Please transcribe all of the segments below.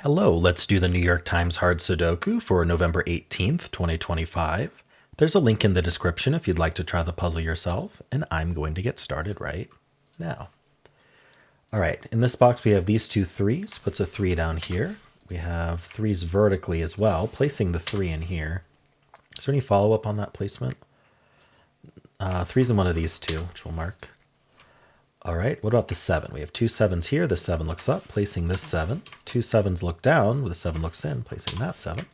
Hello, let's do the New York Times Hard Sudoku for November 18th, 2025. There's a link in the description if you'd like to try the puzzle yourself, and I'm going to get started right now. All right, in this box we have these two threes, puts a 3 down here. We have threes vertically as well, placing the 3 in here. Is there any follow-up on that placement? Three's in one of these two, which we'll mark. All right, what about the 7? We have two 7s here. The 7 looks up, placing this 7. Two 7s look down, the 7 looks in, placing that 7.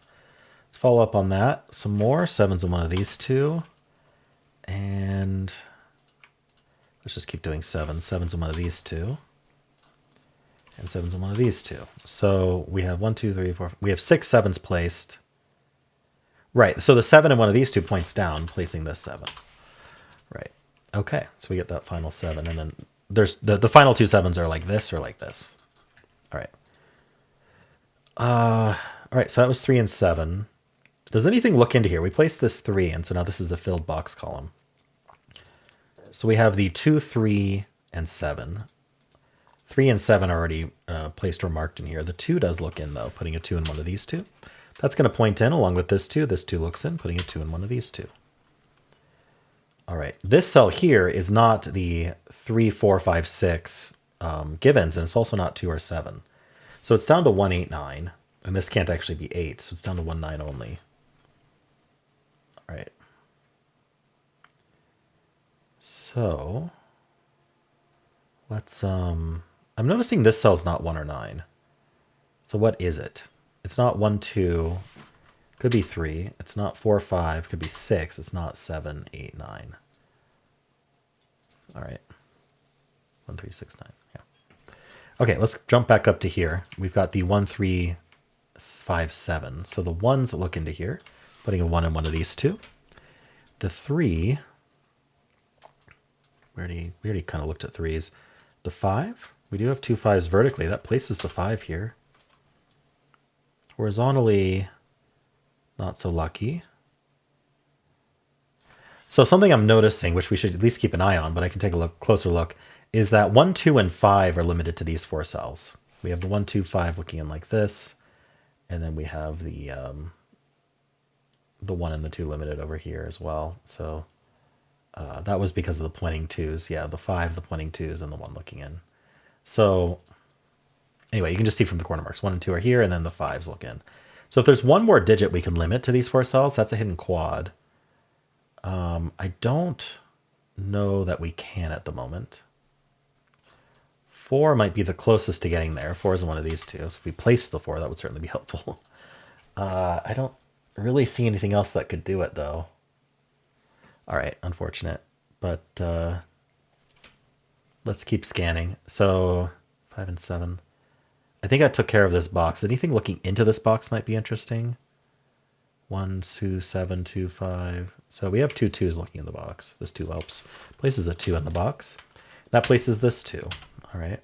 Let's follow up on that. Some more 7s in one of these two. And let's just keep doing 7s. 7s in one of these two. And 7s in one of these two. So we have 1, 2, 3, 4. We have 6 7s placed. Right, so the 7 in one of these two points down, placing this 7. Right. Okay, so we get that final 7, and then there's the final two 7s are like this or like this. All right. All right, so that was 3 and 7. Does anything look into here? We placed this 3, and so now this is a filled box column. So we have the 2, 3, and 7. 3 and 7 are already placed or marked in here. The 2 does look in, though, putting a 2 in one of these two. That's going to point in along with this 2. This 2 looks in, putting a 2 in one of these two. All right, this cell here is not the 3, 4, 5, 6 givens, and it's also not 2 or 7. So it's down to 1, 8, 9, and this can't actually be 8, so it's down to 1, 9 only. All right. So let's, I'm noticing this cell's not 1 or 9. So what is it? It's not 1, 2, could be 3. It's not 4, 5, could be 6. It's not 7, 8, 9. All right. 1, 3, 6, 9. Yeah. Okay, let's jump back up to here. We've got the 1, 3, 5, 7. So the 1s look into here, putting a 1 in one of these two. The 3, we already kind of looked at 3s. The 5, we do have two 5s vertically. That places the 5 here. Horizontally, not so lucky. So something I'm noticing, which we should at least keep an eye on, but I can take a closer look, is that 1, 2, and 5 are limited to these 4 cells. We have the 1, 2, 5 looking in like this, and then we have the 1 and the 2 limited over here as well. So that was because of the pointing 2s. Yeah, the 5, the pointing 2s, and the 1 looking in. So anyway, you can just see from the corner marks, 1 and 2 are here, and then the 5s look in. So if there's one more digit we can limit to these 4 cells, that's a hidden quad. I don't know that we can at the moment. 4 might be the closest to getting there. 4 is in one of these two. So if we place the 4, that would certainly be helpful. I don't really see anything else that could do it, though. All right, unfortunate. But let's keep scanning. So 5 and 7. I think I took care of this box. Anything looking into this box might be interesting. 1, 2, 7, 2, 5. So we have two 2s looking in the box. This 2 helps. Places a 2 in the box. That places this 2. All right.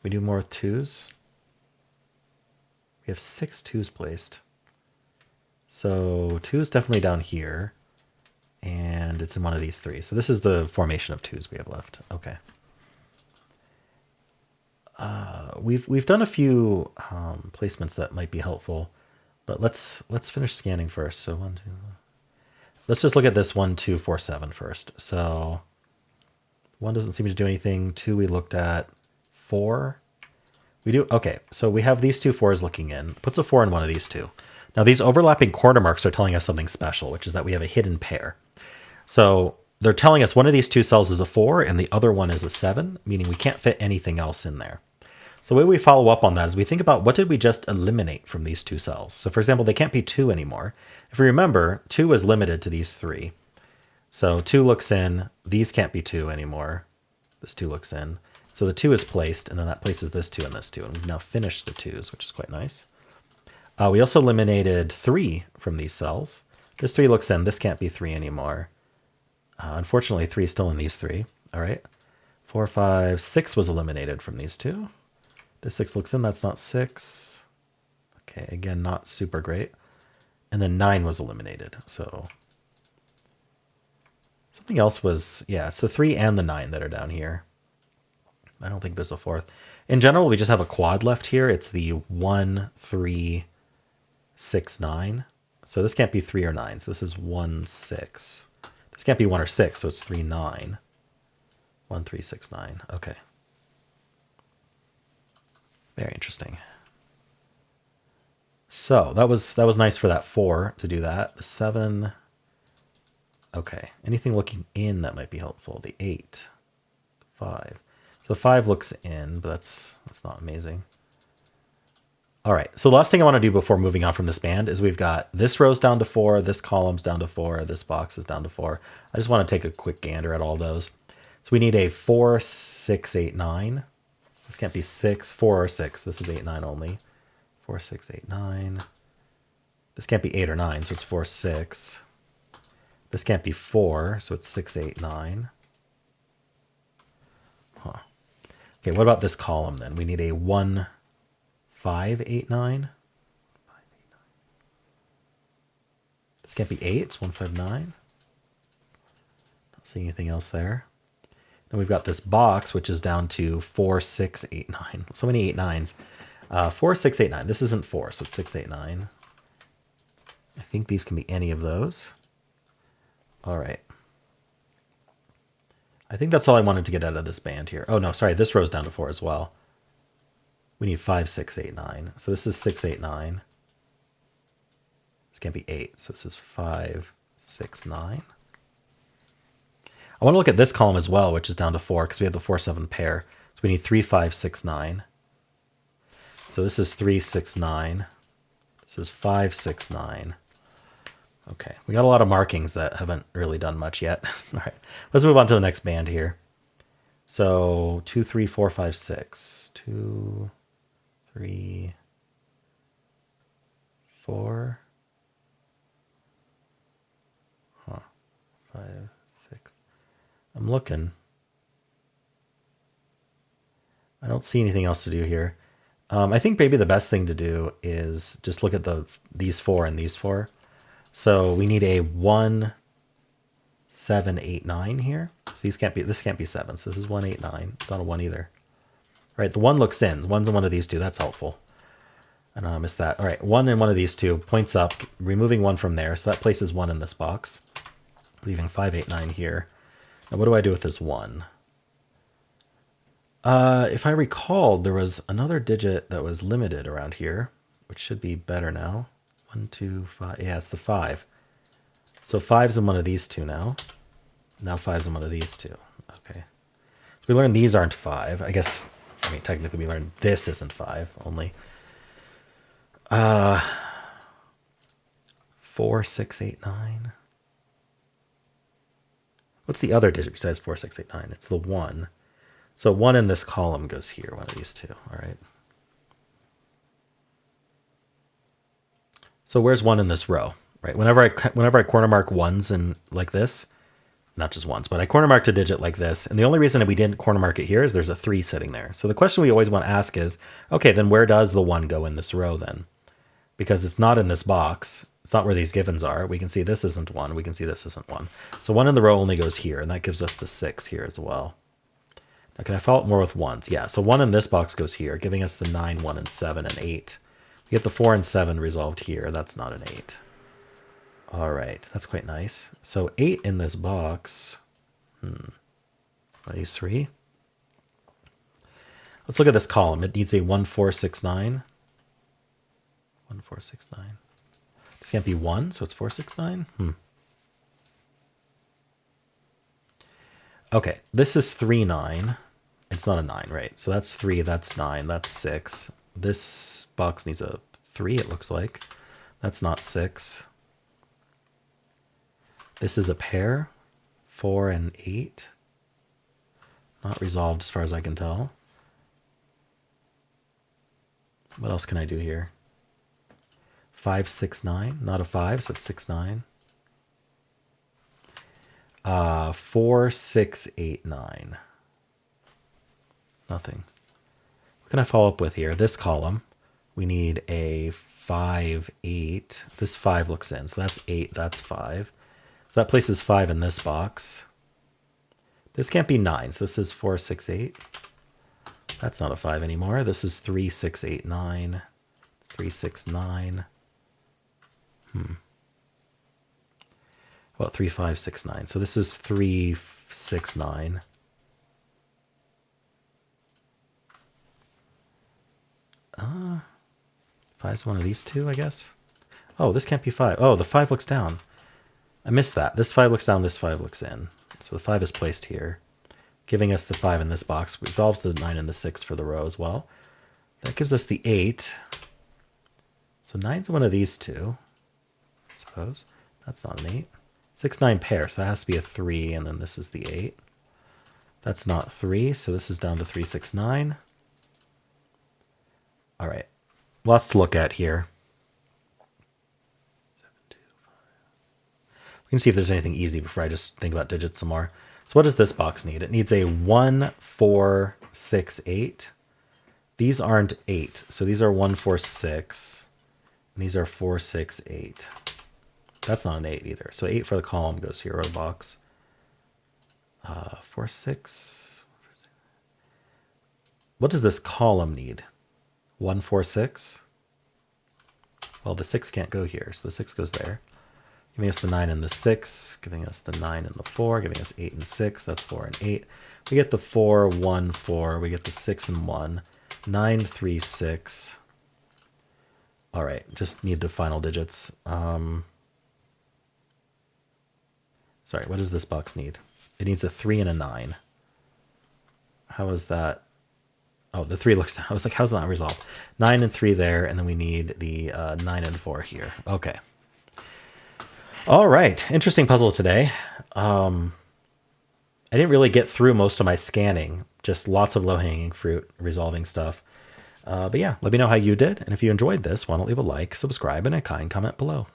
We do more 2s. We have 6 2s placed. So 2 is definitely down here. And it's in one of these 3. So this is the formation of 2s we have left. Okay. We've done a few placements that might be helpful. But let's finish scanning first. So 1, 2. Let's just look at this 1, 2, 4, 7 first. So 1 doesn't seem to do anything. 2 we looked at. 4 we do. Okay, so we have these two 4s looking in. Puts a 4 in one of these two. Now these overlapping corner marks are telling us something special, which is that we have a hidden pair. So they're telling us one of these two cells is a 4 and the other one is a 7, meaning we can't fit anything else in there. So the way we follow up on that is we think about what did we just eliminate from these two cells. So for example, they can't be 2 anymore. If we remember, 2 is limited to these 3. So 2 looks in, these can't be 2 anymore. This 2 looks in. So the 2 is placed, and then that places this 2 and this 2. And we've now finished the 2s, which is quite nice. We also eliminated 3 from these cells. This 3 looks in, this can't be 3 anymore. Unfortunately, 3 is still in these 3. All right. 4, 5, 6 was eliminated from these 2. This 6 looks in, that's not 6. Okay, again, not super great. And then 9 was eliminated. So something else was, yeah, it's the 3 and the 9 that are down here. I don't think there's a 4th. In general, we just have a quad left here. It's the 1, 3, 6, 9. So this can't be 3 or 9. So this is 1, 6. This can't be 1 or 6, so it's 3, 9. 1, 3, 6, 9. Okay. Very interesting. So that was nice for that 4 to do that. The 7. Okay. Anything looking in that might be helpful. The 8. 5. So the 5 looks in, but that's not amazing. All right. So the last thing I want to do before moving on from this band is we've got this row's down to 4, this column's down to 4, this box is down to 4. I just want to take a quick gander at all those. So we need a 4, 6, 8, 9. This can't be 6, 4, or 6. This is 8, 9 only. 4, 6, 8, 9. This can't be 8 or 9, so it's 4, 6. This can't be 4, so it's 6, 8, 9. Huh. Okay, what about this column then? We need a 1, 5, 8, 9. This can't be 8, it's 1, 5, 9. Don't see anything else there. Then we've got this box, which is down to 4, 6, 8, 9. So many 8, 9s. 4, 6, 8, 9. This isn't 4, so it's 6, 8, 9. I think these can be any of those. All right. I think that's all I wanted to get out of this band here. Oh, no, sorry. This row's down to 4 as well. We need 5, 6, 8, 9. So this is 6, 8, 9. This can't be 8. So this is 5, 6, 9. I want to look at this column as well, which is down to 4 because we have the 4, 7 pair. So we need 3, 5, 6, 9. So this is 3, 6, 9. This is 5, 6, 9. Okay, we got a lot of markings that haven't really done much yet. All right, let's move on to the next band here. So 2, 3, 4, 5, 6. 2, 3, 4. 5, 6. I'm looking. I don't see anything else to do here. I think maybe the best thing to do is just look at these 4 and these 4. So we need a 1, 7, 8, 9 here. So this can't be 7. So this is 1, 8, 9. It's not a 1 either. All right, the 1 looks in. The 1's in one of these two. That's helpful. And I missed that. All right, 1 in one of these two points up, removing 1 from there. So that places 1 in this box, leaving 5, 8, 9 here. Now what do I do with this 1? If I recalled, there was another digit that was limited around here, which should be better now. 1, 2, 5. Yeah, it's the 5. So 5's in one of these two now. Now 5's in one of these two. Okay. So we learned these aren't 5. I mean, technically we learned this isn't 5 only. 4, 6, 8, 9. What's the other digit besides 4, 6, 8, 9? It's the 1. So 1 in this column goes here, one of these two. All right. So where's 1 in this row? Right. Whenever I corner mark 1s in like this, not just 1s, but I corner marked a digit like this, and the only reason that we didn't corner mark it here is there's a 3 sitting there. So the question we always want to ask is, okay, then where does the 1 go in this row then? Because it's not in this box. It's not where these givens are. We can see this isn't 1. We can see this isn't 1. So 1 in the row only goes here, and that gives us the 6 here as well. Now, can I follow up more with 1s? Yeah, so 1 in this box goes here, giving us the 9, 1, and 7, and 8. We get the 4 and 7 resolved here. That's not an 8. All right, that's quite nice. So 8 in this box. Are these 3? Let's look at this column. It needs a 1, 4, 6, 9. 1, 4, 6, 9. This can't be 1, so it's 4, 6, 9. Okay, this is 3, 9. It's not a 9, right? So that's 3, that's 9, that's 6. This box needs a 3, it looks like. That's not 6. This is a pair, 4 and 8. Not resolved as far as I can tell. What else can I do here? 5, 6, 9. Not a 5, so it's 6, 9. 4, 6, 8, 9. Nothing. What can I follow up with here? This column, we need a 5, 8. This 5 looks in, so that's 8, that's 5. So that places 5 in this box. This can't be 9, so this is 4, 6, 8. That's not a 5 anymore. This is 3, 6, 8, 9. 3, 6, 9. Well, 3, 5, 6, 9. So this is 3, 6, 9. Five's one of these two, I guess. Oh, this can't be 5. Oh, the 5 looks down. I missed that. This 5 looks down, this 5 looks in. So the 5 is placed here, giving us the 5 in this box. Resolves the 9 and the 6 for the row as well. That gives us the 8. So 9's one of these two, I suppose. That's not an 8. 6, 9 pair, so that has to be a 3, and then this is the 8. That's not 3, so this is down to 3, 6, 9. All right, lots to look at here. 7, 2, 5. We can see if there's anything easy before I just think about digits some more. So what does this box need? It needs a 1, 4, 6, 8. These aren't 8, so these are 1, 4, 6. And these are 4, 6, 8. That's not an 8 either. So 8 for the column goes here, row box. 4, 6. What does this column need? 1, 4, 6? Well, the 6 can't go here, so the 6 goes there. Giving us the 9 and the 6, giving us the 9 and the 4, giving us 8 and 6. That's 4 and 8. We get the 4, 1, 4. We get the 6 and 1. 9, 3, 6. All right, just need the final digits. Sorry, what does this box need? It needs a 3 and a 9. How is that? Oh, the 3 looks down. I was like, how's that not resolved? 9 and 3 there, and then we need the 9 and 4 here. Okay. All right, interesting puzzle today. I didn't really get through most of my scanning, just lots of low-hanging fruit, resolving stuff. But yeah, let me know how you did, and if you enjoyed this, why don't leave a like, subscribe, and a kind comment below.